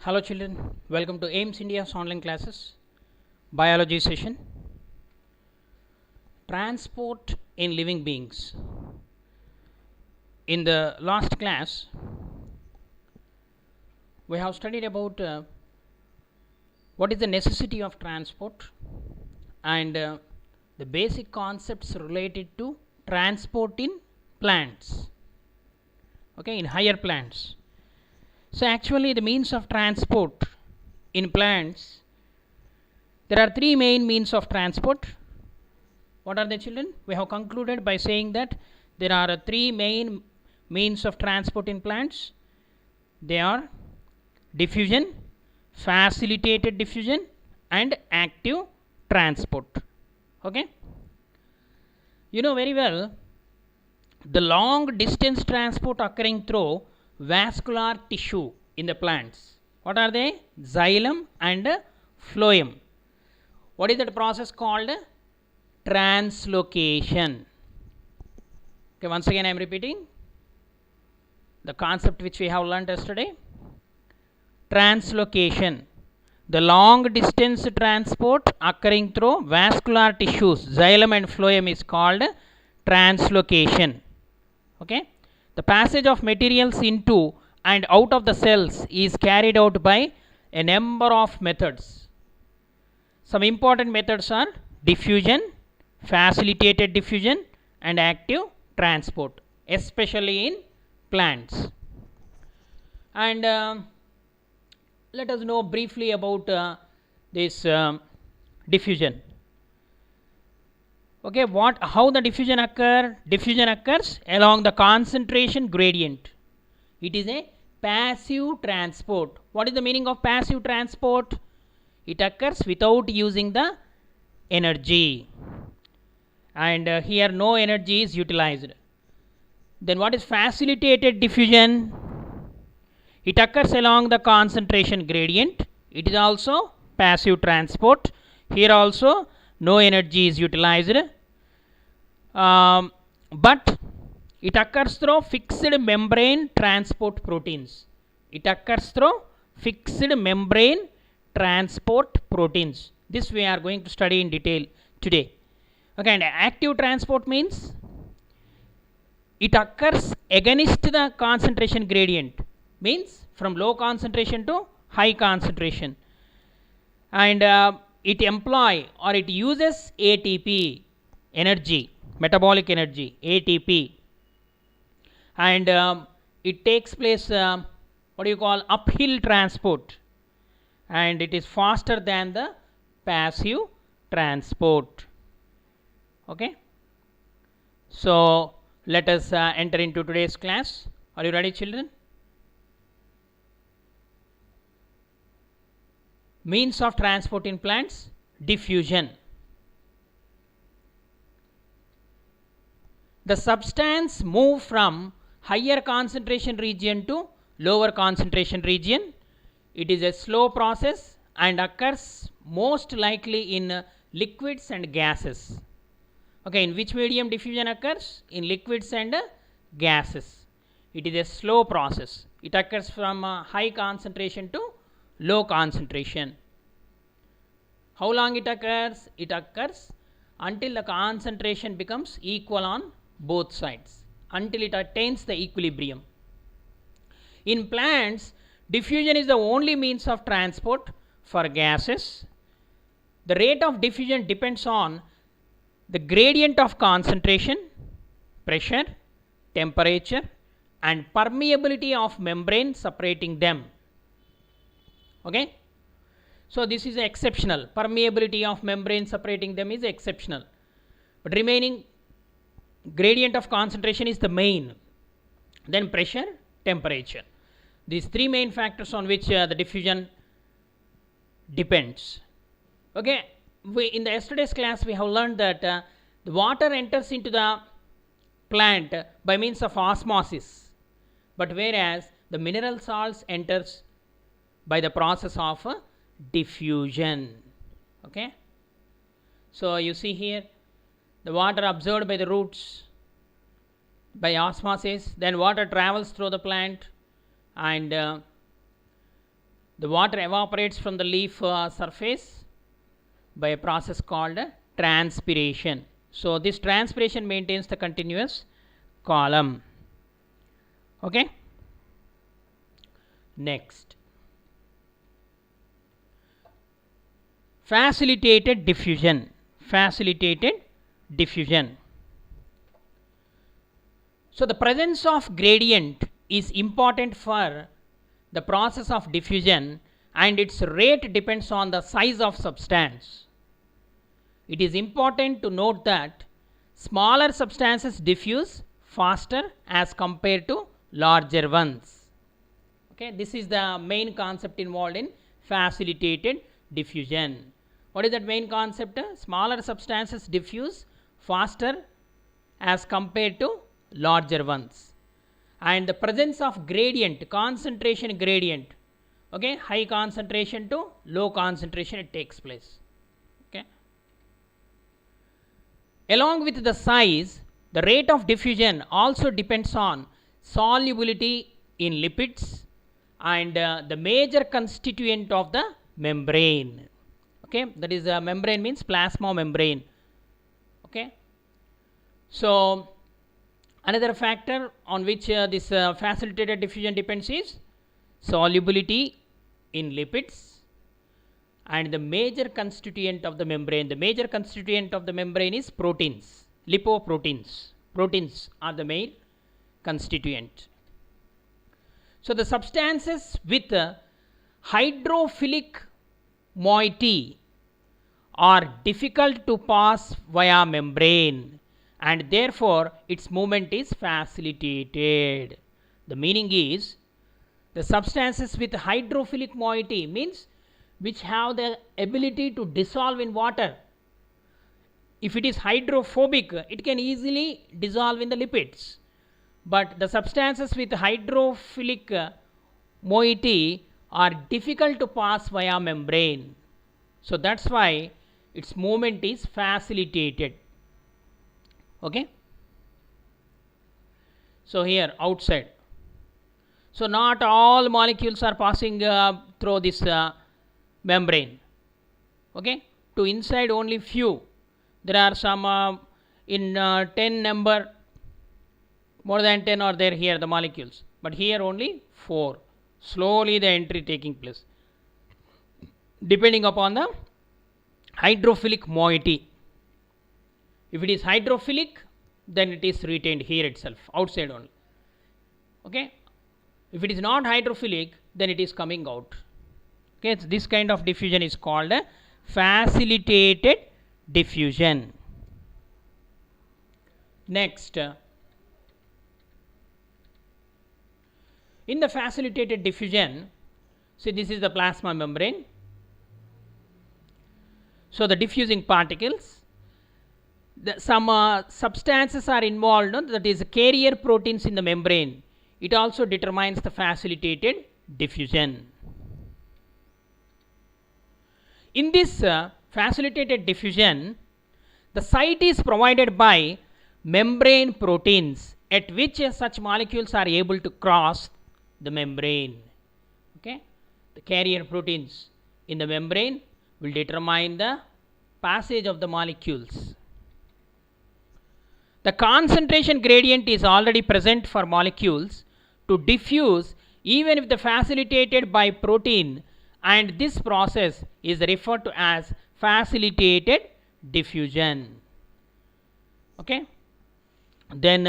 Hello children, welcome to AIMS India's online classes, biology session, transport in living beings. In the last class, we have studied about what is the necessity of transport and the basic concepts related to transport in plants, okay, in higher plants. So actually the means of transport in plants, there are three main means of transport. What are the children? We have concluded by saying that there are three main means of transport in plants. They are diffusion, facilitated diffusion and active transport. Okay? You know very well the long distance transport occurring through vascular tissue in the plants. What are they? Xylem and phloem. What is that process called? Translocation. Okay, once again I am repeating the concept which we have learnt yesterday. Translocation, the long distance transport occurring through vascular tissues, xylem and phloem, is called translocation. Okay, the passage of materials into and out of the cells is carried out by a number of methods. Some important methods are diffusion, facilitated diffusion and active transport, especially in plants. And let us know briefly about this diffusion. Okay, how the diffusion occurs? Diffusion occurs along the concentration gradient. It is a passive transport. What is the meaning of passive transport? It occurs without using the energy, and here no energy is utilized. Then what is facilitated diffusion? It occurs along the concentration gradient. It is also passive transport. Here also no energy is utilized, but it occurs through fixed membrane transport proteins. It occurs through fixed membrane transport proteins. This we are going to study in detail today. Okay, and active transport means it occurs against the concentration gradient, means from low concentration to high concentration, and it employ or it uses ATP, energy, metabolic energy, ATP, and it takes place what do you call uphill transport, and it is faster than the passive transport. Okay, so let us enter into today's class. Are you ready, children? Means of transport in plants. Diffusion. The substance move from higher concentration region to lower concentration region. It is a slow process and occurs most likely in liquids and gases. Okay, in which medium diffusion occurs? In liquids and gases. It is a slow process. It occurs from high concentration to low concentration. How long it occurs? It occurs until the concentration becomes equal on both sides, until it attains the equilibrium. In plants, diffusion is the only means of transport for gases. The rate of diffusion depends on the gradient of concentration, pressure, temperature and permeability of membrane separating them. Okay, so this is exceptional. Permeability of membrane separating them is exceptional, but remaining gradient of concentration is the main. Then pressure, temperature. These three main factors on which the diffusion depends. Okay, in the yesterday's class we have learned that the water enters into the plant by means of osmosis, but whereas the mineral salts enters by the process of diffusion. Okay, so you see here the water absorbed by the roots by osmosis, then water travels through the plant and The water evaporates from the leaf surface by a process called transpiration. So this transpiration maintains the continuous column. Okay. Next, facilitated diffusion. Facilitated diffusion. So the presence of gradient is important for the process of diffusion, and its rate depends on the size of substance. It is important to note that smaller substances diffuse faster as compared to larger ones. Okay, this is the main concept involved in facilitated diffusion. What is that main concept? Smaller substances diffuse faster as compared to larger ones, and the presence of gradient, concentration gradient, okay, high concentration to low concentration, it takes place. Okay. Along with the size, the rate of diffusion also depends on solubility in lipids and the major constituent of the membrane. Okay, that is membrane means plasma membrane. Okay. So another factor on which this facilitated diffusion depends is solubility in lipids and the major constituent of the membrane. The major constituent of the membrane is proteins, lipoproteins. Proteins are the main constituent. So the substances with hydrophilic moiety are difficult to pass via membrane, and therefore its movement is facilitated. The meaning is, the substances with hydrophilic moiety means which have the ability to dissolve in water. If it is hydrophobic, it can easily dissolve in the lipids, but the substances with hydrophilic moiety are difficult to pass via membrane. So that's why its movement is facilitated. Okay. So here outside, so not all molecules are passing through this membrane. Okay. To inside only few. There are some in 10 number, more than 10 are there here, the molecules, but here only 4. Slowly the entry taking place depending upon the hydrophilic moiety. If it is hydrophilic, then it is retained here itself, outside only. Okay. If it is not hydrophilic, then it is coming out. Okay. So this kind of diffusion is called a facilitated diffusion. Next, in the facilitated diffusion, see, this is the plasma membrane. So the diffusing particles, some substances are involved, no? That is carrier proteins in the membrane. It also determines the facilitated diffusion. In this facilitated diffusion, the site is provided by membrane proteins at which such molecules are able to cross the membrane. Okay. The carrier proteins in the membrane will determine the passage of the molecules. The concentration gradient is already present for molecules to diffuse even if the facilitated by protein, and this process is referred to as facilitated diffusion. Okay. Then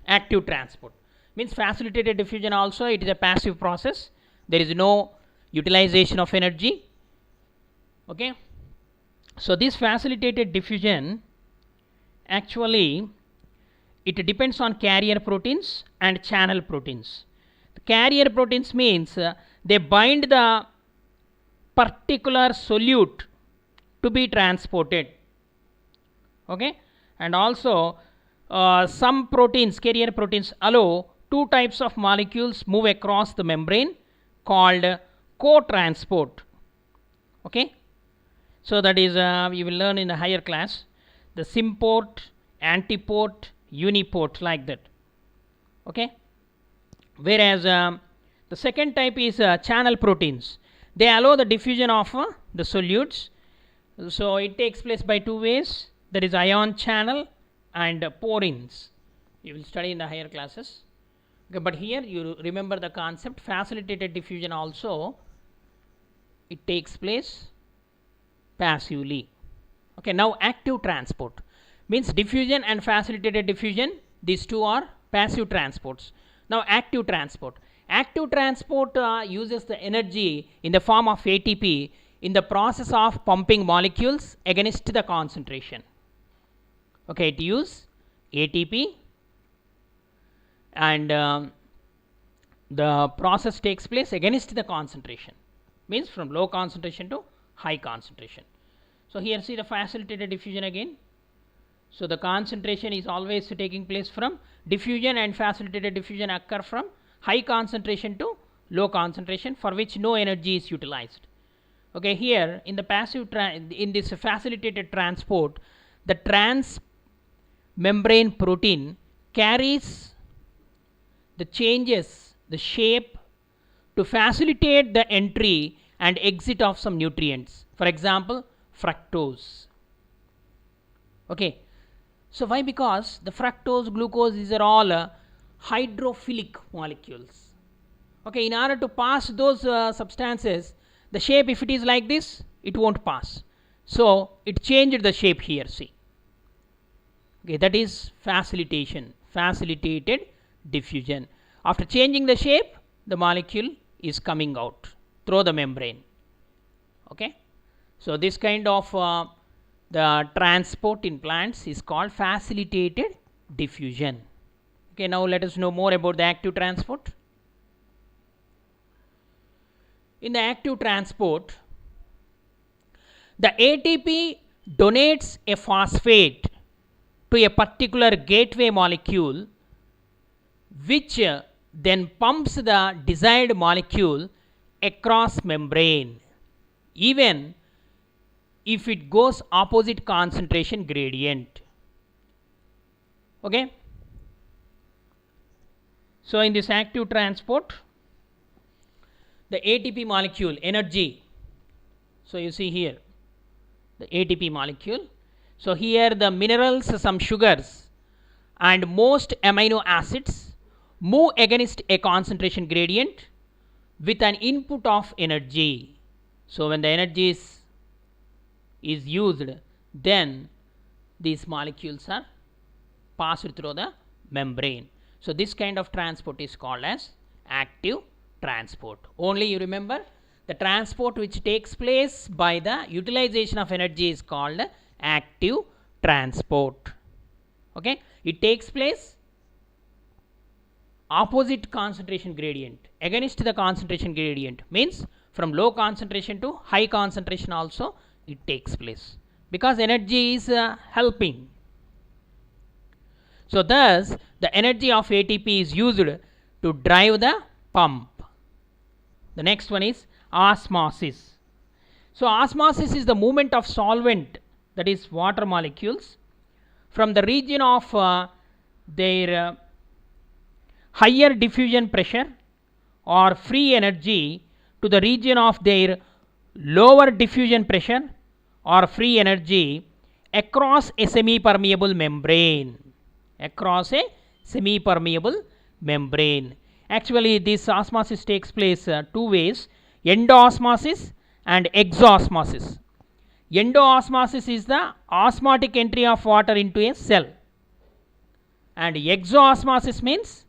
active transport means facilitated diffusion also, it is a passive process. There is no utilization of energy. Okay. So this facilitated diffusion, actually it depends on carrier proteins and channel proteins. The carrier proteins means they bind the particular solute to be transported. Okay. And also some proteins, carrier proteins, allow two types of molecules move across the membrane called co-transport. Okay. So that is you will learn in a higher class, the symport, antiport, uniport, like that. Okay. Whereas The second type is channel proteins. They allow the diffusion of the solutes. So it takes place by two ways, that is ion channel and porins. You will study in the higher classes. Okay, but here you remember the concept, facilitated diffusion also it takes place passively. Okay, now active transport means diffusion and facilitated diffusion, these two are passive transports. Now active transport. Active transport uses the energy in the form of ATP in the process of pumping molecules against the concentration. Okay, it uses ATP and the process takes place against the concentration, means from low concentration to high concentration. So here see the facilitated diffusion again. So the concentration is always taking place from diffusion, and facilitated diffusion occur from high concentration to low concentration, for which no energy is utilized. Okay, here in the passive in this facilitated transport, the transmembrane protein carries the changes the shape to facilitate the entry and exit of some nutrients, for example fructose. Okay, so why? Because the fructose, glucose, these are all hydrophilic molecules. Okay, in order to pass those substances, the shape, if it is like this, it won't pass. So it changed the shape here, see. Okay, that is facilitation, facilitated diffusion. After changing the shape, the molecule is coming out through the membrane. Okay, so this kind of the transport in plants is called facilitated diffusion. Okay, now let us know more about the active transport. In the active transport, the ATP donates a phosphate to a particular gateway molecule, which then pumps the desired molecule across membrane, even if it goes opposite concentration gradient. Okay, so in this active transport, the ATP molecule energy, so you see here the ATP molecule. So here the minerals, some sugars and most amino acids move against a concentration gradient with an input of energy. So when the energy is used, then these molecules are passed through the membrane. So this kind of transport is called as active transport. Only you remember, the transport which takes place by the utilization of energy is called active transport. Okay, it takes place opposite concentration gradient, against the concentration gradient, means from low concentration to high concentration also it takes place, because energy is helping. So thus the energy of ATP is used to drive the pump. The next one is osmosis. So osmosis is the movement of solvent, that is water molecules, from the region of their higher diffusion pressure or free energy to the region of their lower diffusion pressure or free energy across a semi-permeable membrane. Across a semi-permeable membrane. Actually this osmosis takes place two ways, endoosmosis and exosmosis. Endoosmosis is the osmotic entry of water into a cell, and exosmosis means,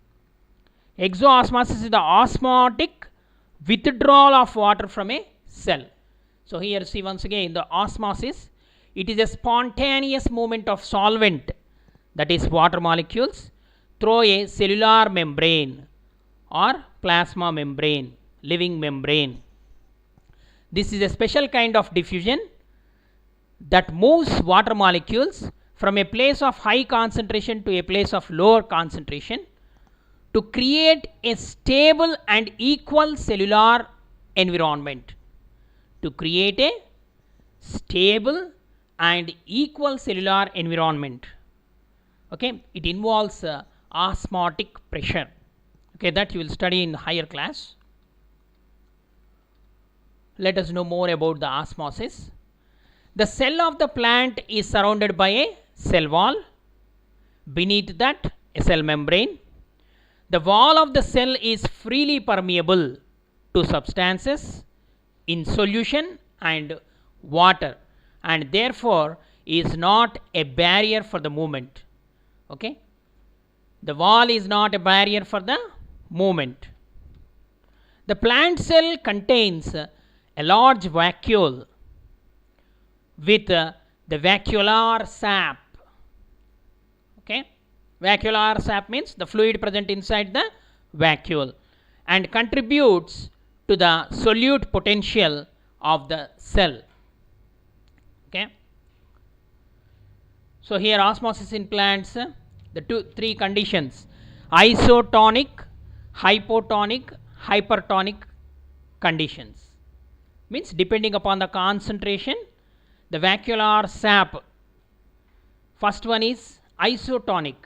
exosmosis is the osmotic withdrawal of water from a cell. So here see once again the osmosis, it is a spontaneous movement of solvent, that is water molecules, through a cellular membrane or plasma membrane, living membrane. This is a special kind of diffusion that moves water molecules from a place of high concentration to a place of lower concentration to create a stable and equal cellular environment. To create a stable and equal cellular environment. Okay, it involves osmotic pressure. Okay, that you will study in higher class. let us know more about the osmosis. The cell of the plant is surrounded by a cell wall. Beneath that, a cell membrane. The wall of the cell is freely permeable to substances in solution and water, and therefore is not a barrier for the movement. Okay, the wall is not a barrier for the movement. The plant cell contains a large vacuole with the vacuolar sap. Okay, vacuolar sap means the fluid present inside the vacuole and contributes to the solute potential of the cell. Okay, so here osmosis in plants, the three conditions: isotonic, hypotonic, hypertonic conditions. Means depending upon the concentration, the vacuolar sap, first one is isotonic,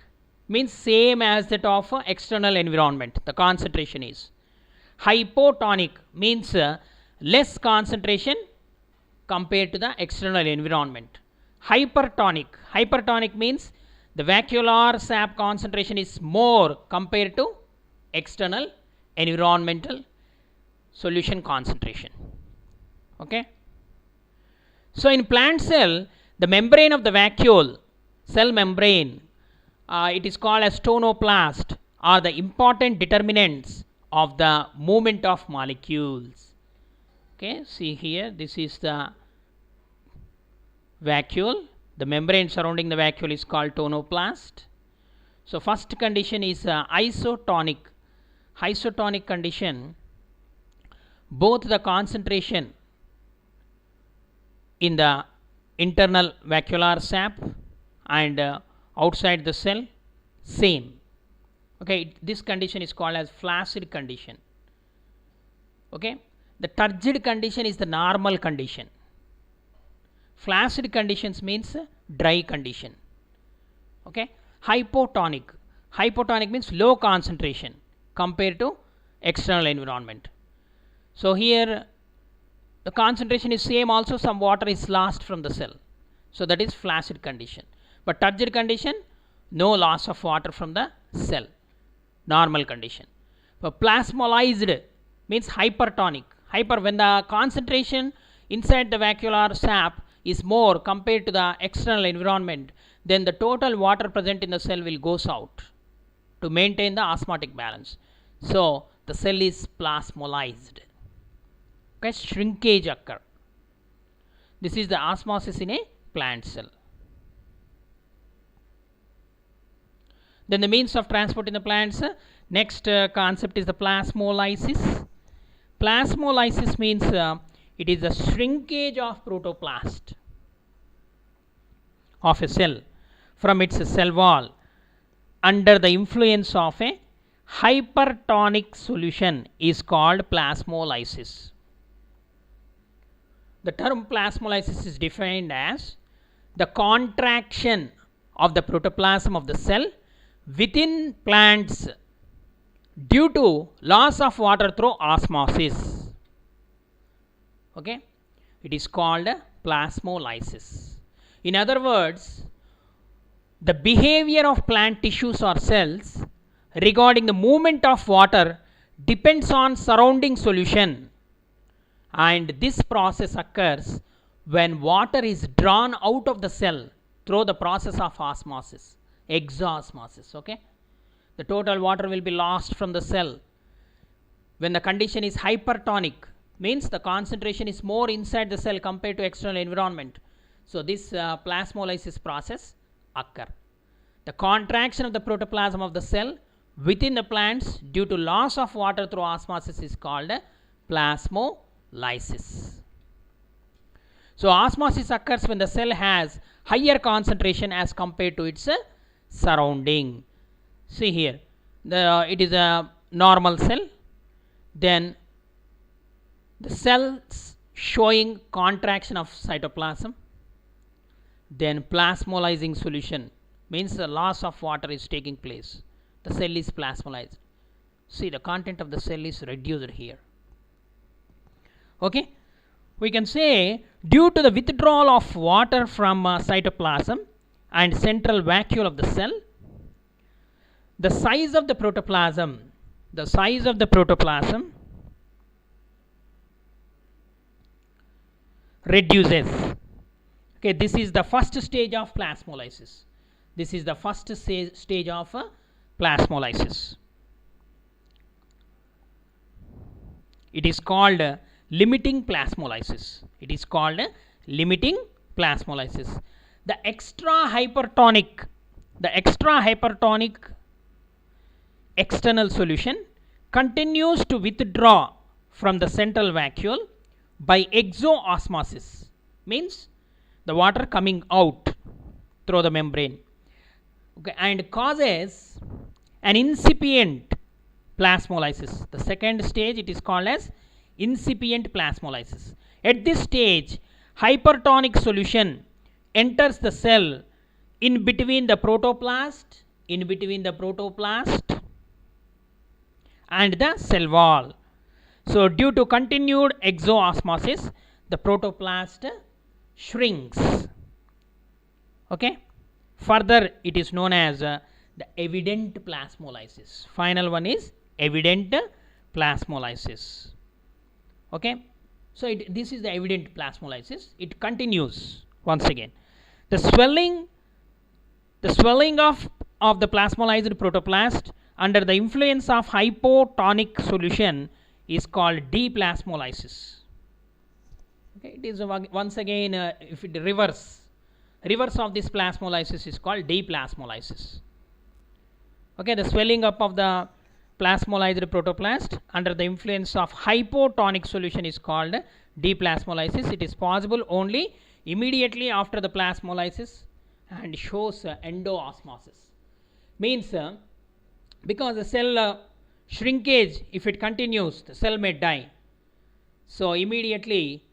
means same as that of external environment, the concentration is. Hypotonic means less concentration compared to the external environment. Hypertonic means the vacuolar sap concentration is more compared to external environmental solution concentration. Okay, so in plant cell, the membrane of the vacuole, cell membrane, it is called as tonoplast, are the important determinants of the movement of molecules. Okay, see here, this is the vacuole. The membrane surrounding the vacuole is called tonoplast. So first condition is isotonic. Isotonic condition, both the concentration in the internal vacuolar sap and outside the cell same. Okay, this condition is called as flaccid condition. Okay, the turgid condition is the normal condition. Flaccid conditions means dry condition. Okay, hypotonic means low concentration compared to external environment. So here the concentration is same, also some water is lost from the cell, so that is flaccid condition. But turgid condition, no loss of water from the cell, normal condition. But plasmolized means hypertonic. When the concentration inside the vacuolar sap is more compared to the external environment, then the total water present in the cell will goes out to maintain the osmotic balance. So the cell is plasmolized. Okay, shrinkage occur. This is the osmosis in a plant cell. Then the means of transport in the plants. Next concept is the plasmolysis. Plasmolysis means it is the shrinkage of protoplast of a cell from its cell wall under the influence of a hypertonic solution is called plasmolysis. The term plasmolysis is defined as the contraction of the protoplasm of the cell within plants due to loss of water through osmosis. Okay, it is called plasmolysis. In other words, the behavior of plant tissues or cells regarding the movement of water depends on surrounding solution, and this process occurs when water is drawn out of the cell through the process of osmosis, exosmosis. Okay, the total water will be lost from the cell. When the condition is hypertonic, means the concentration is more inside the cell compared to external environment. So this plasmolysis process occur. The contraction of the protoplasm of the cell within the plants due to loss of water through osmosis is called plasmolysis. So osmosis occurs when the cell has higher concentration as compared to its surrounding. See here, it is a normal cell, then the cells showing contraction of cytoplasm, then plasmolizing solution means the loss of water is taking place. The cell is plasmolized. See, the content of the cell is reduced here. Okay, we can say due to the withdrawal of water from cytoplasm and central vacuole of the cell, the size of the protoplasm reduces. Okay, this is the first stage of plasmolysis. This is the first stage of plasmolysis. It is called limiting plasmolysis. It is called limiting plasmolysis. The extra hypertonic external solution continues to withdraw from the central vacuole by exoosmosis, means the water coming out through the membrane, okay, and causes an incipient plasmolysis. The second stage, it is called as incipient plasmolysis. At this stage, hypertonic solution enters the cell in between the protoplast and the cell wall. So due to continued exoosmosis, the protoplast shrinks. Okay, further it is known as the evident plasmolysis. Final one is evident plasmolysis. Okay, so this is the evident plasmolysis. It continues once again. The swelling of the plasmolyzed protoplast under the influence of hypotonic solution is called deplasmolysis. Okay, it is once again if it reverse of this plasmolysis is called deplasmolysis. Okay, the swelling up of the plasmolyzed protoplast under the influence of hypotonic solution is called deplasmolysis. It is possible only immediately after the plasmolysis and shows endoosmosis. Means because the cell shrinkage, if it continues, the cell may die. So immediately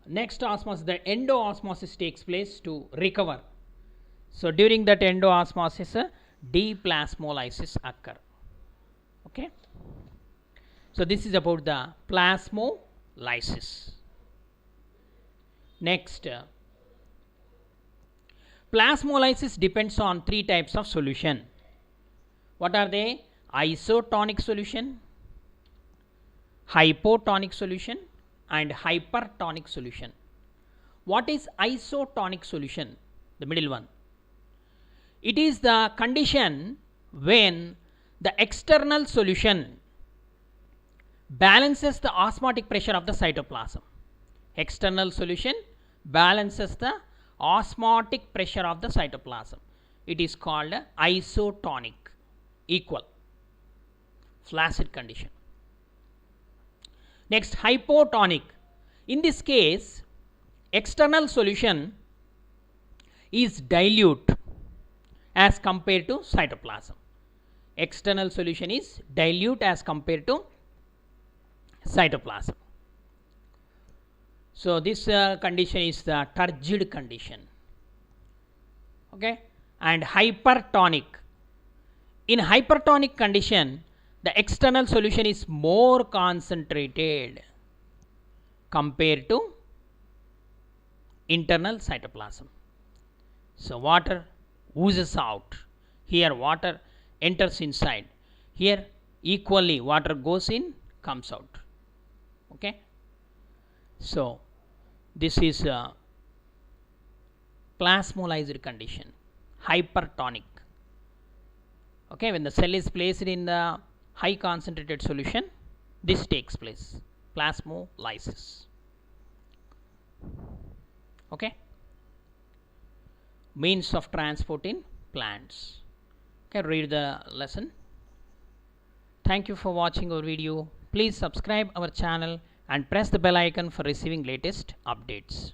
next osmosis, the endoosmosis takes place to recover. So during that endoosmosis, deplasmolysis occur. Okay, so this is about the plasmolysis. Next, plasmolysis depends on three types of solution. What are they? Isotonic solution, hypotonic solution, and hypertonic solution. What is isotonic solution? The middle one. It is the condition when the external solution balances the osmotic pressure of the cytoplasm. External solution balances the osmotic pressure of the cytoplasm. It is called isotonic, equal, flaccid condition. Next, hypotonic. In this case, external solution is dilute as compared to cytoplasm. External solution is dilute as compared to cytoplasm. So this condition is the turgid condition. Okay, and hypertonic. In hypertonic condition, the external solution is more concentrated compared to internal cytoplasm. So water oozes out. Here water enters inside. Here equally water goes in, comes out. Okay. So this is a plasmolyzed condition, hypertonic. Okay, when the cell is placed in the high concentrated solution, this takes place, plasmolysis. Okay, means of transport in plants. Okay, read the lesson. Thank you for watching our video. Please subscribe our channel and press the bell icon for receiving latest updates.